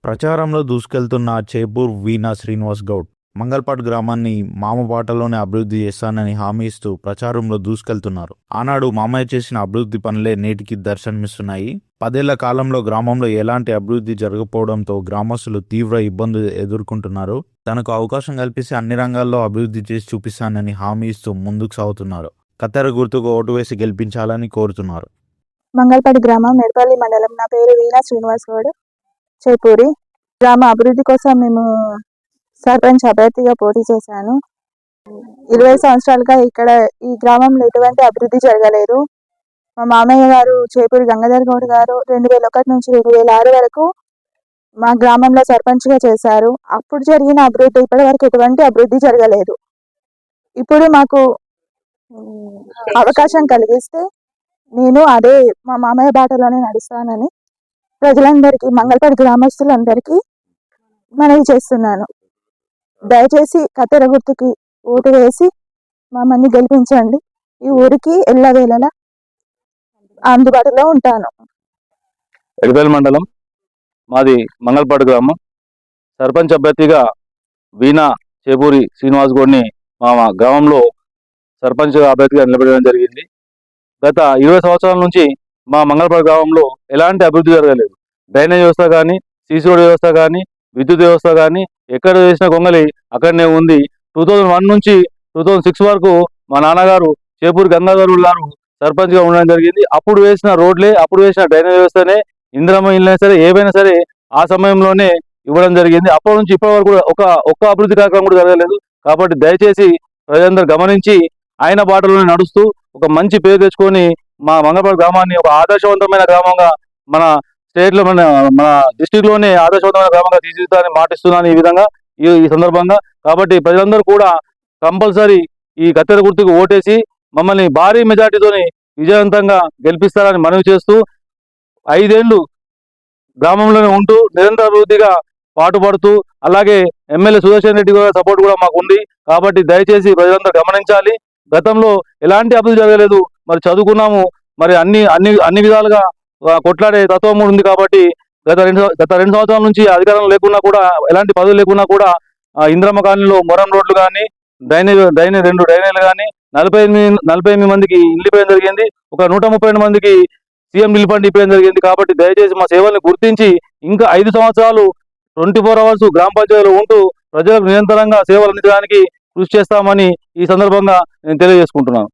ప్రచారంలో దూసుకెళ్తున్న చేపూర్ వీణా శ్రీనివాస్ గౌడ్ మంగల్పాట్ గ్రామాన్ని మామబాటలోనే అభివృద్ధి చేస్తానని హామీ ఇస్తూ ప్రచారంలో దూసుకెళ్తున్నారు. ఆనాడు మామయ్య చేసిన అభివృద్ధి పనులే నేటికి దర్శనమిస్తున్నాయి. 10 ఏళ్ల కాలంలో గ్రామంలో ఎలాంటి అభివృద్ధి జరగకపోవడంతో గ్రామస్తులు తీవ్ర ఇబ్బందులు ఎదుర్కొంటున్నారు. తనకు అవకాశం కల్పిస్తే అన్ని రంగాల్లో అభివృద్ధి చేసి చూపిస్తానని హామీ ఇస్తూ ముందుకు సాగుతున్నారు. కత్తెర గుర్తుకు ఓటు వేసి గెలిపించాలని కోరుతున్నారు. మంగల్పాటి గ్రామం, మెడపల్లి మండలం. నా పేరు వీణా శ్రీనివాస్ గౌడ్, చేపూరి. గ్రామ అభివృద్ధి కోసం మేము సర్పంచ్ అభ్యర్థిగా పోటీ చేశాను. 20 సంవత్సరాలుగా ఇక్కడ ఈ గ్రామంలో ఎటువంటి అభివృద్ధి జరగలేదు. మా మామయ్య గారు చేపూరి గంగాధర్ గౌడ్ గారు 2001 నుంచి 2006 వరకు మా గ్రామంలో సర్పంచ్గా చేశారు. అప్పుడు జరిగిన అభివృద్ధి ఇప్పటి వరకు ఎటువంటి అభివృద్ధి జరగలేదు. ఇప్పుడు మాకు అవకాశం కలిగిస్తే నేను అదే మా మామయ్య బాటలోనే నడుస్తానని ప్రజలందరికీ, మంగళపాటి గ్రామస్తులందరికీ మనవి చేస్తున్నాను. దయచేసి కత్తెర గుర్తుకి ఓటు వేసి మమ్మల్ని గెలిపించండి. ఈ ఊరికి ఎల్లవేళలా అందుబాటులో ఉంటాను. ఎడపల్లి మండలం, మాది మంగల్పాటి గ్రామం. సర్పంచ్ అభ్యర్థిగా వీణా చేపూరి శ్రీనివాస్ గౌడ్ని మా గ్రామంలో సర్పంచ్ అభ్యర్థిగా నిలబెట్టడం జరిగింది. గత 20 సంవత్సరాల నుంచి మా మంగళపాటి గ్రామంలో ఎలాంటి అభివృద్ధి జరగలేదు. డ్రైనేజ్ వ్యవస్థ కానీ, సీసీ రోడ్ వ్యవస్థ కానీ, విద్యుత్ వ్యవస్థ కానీ ఎక్కడ వేసిన గొంగలి అక్కడనే ఉంది. 2001 నుంచి 2006 వరకు మా నాన్నగారు చేపూరి గంగాధర్ గారు సర్పంచ్గా ఉండడం జరిగింది. అప్పుడు వేసిన రోడ్లే, అప్పుడు వేసిన డ్రైనేజ్ వ్యవస్థనే, ఇందిరమ్మ ఇళ్ళైనా సరే ఏవైనా సరే ఆ సమయంలోనే ఇవ్వడం జరిగింది. అప్పటి నుంచి ఇప్పటి వరకు ఒక్క అభివృద్ధి కార్యక్రమం కూడా జరగలేదు. కాబట్టి దయచేసి ప్రజలందరూ గమనించి ఆయన బాటలోనే నడుస్తూ ఒక మంచి పేరు తెచ్చుకొని మా మంగళపాటి గ్రామాన్ని ఒక ఆదర్శవంతమైన గ్రామంగా మన స్టేట్లో మన డిస్టిక్లోనే ఆదర్శవంతమైన గ్రామంగా తీర్చిదిద్దాలని మాటిస్తున్నాను ఈ విధంగా ఈ సందర్భంగా. కాబట్టి ప్రజలందరూ కూడా కంపల్సరీ ఈ కత్తెర గుర్తుకు ఓటేసి మమ్మల్ని భారీ మెజార్టీతోని విజయవంతంగా గెలిపిస్తారని మనవి చేస్తూ 5 ఏళ్లు గ్రామంలోనే ఉంటూ నిరంతర అభివృద్ధిగా పాటుపడుతూ, అలాగే ఎమ్మెల్యే సుదర్శన్ రెడ్డి గారి సపోర్ట్ కూడా మాకు ఉంది. కాబట్టి దయచేసి ప్రజలందరూ గమనించాలి. గతంలో ఎలాంటి అభివృద్ధి జరగలేదు. మరి చదువుకున్నాము, మరి అన్ని విధాలుగా కొట్లాడే తత్వం ఉంది. కాబట్టి గత 2 సంవత్సరాల నుంచి అధికారం లేకున్నా కూడా, ఎలాంటి పదవులు లేకున్నా కూడా ఇంద్రమ్మ కాలనీలో మొరం రోడ్లు కానీ, 2 డ్రైనేజీలు కానీ 48 మందికి ఇల్లు ఇవ్వడం జరిగింది. ఒక 132 మందికి సీఎం ఇల్లు ఫండ్ ఇవ్వడం జరిగింది. కాబట్టి దయచేసి మా సేవల్ని గుర్తించి ఇంకా 5 సంవత్సరాలు 24 అవర్స్ గ్రామ పంచాయతీలో ఉంటూ ప్రజలకు నిరంతరంగా సేవలు అందించడానికి కృషి చేస్తామని ఈ సందర్భంగా నేను తెలియజేసుకుంటున్నాను.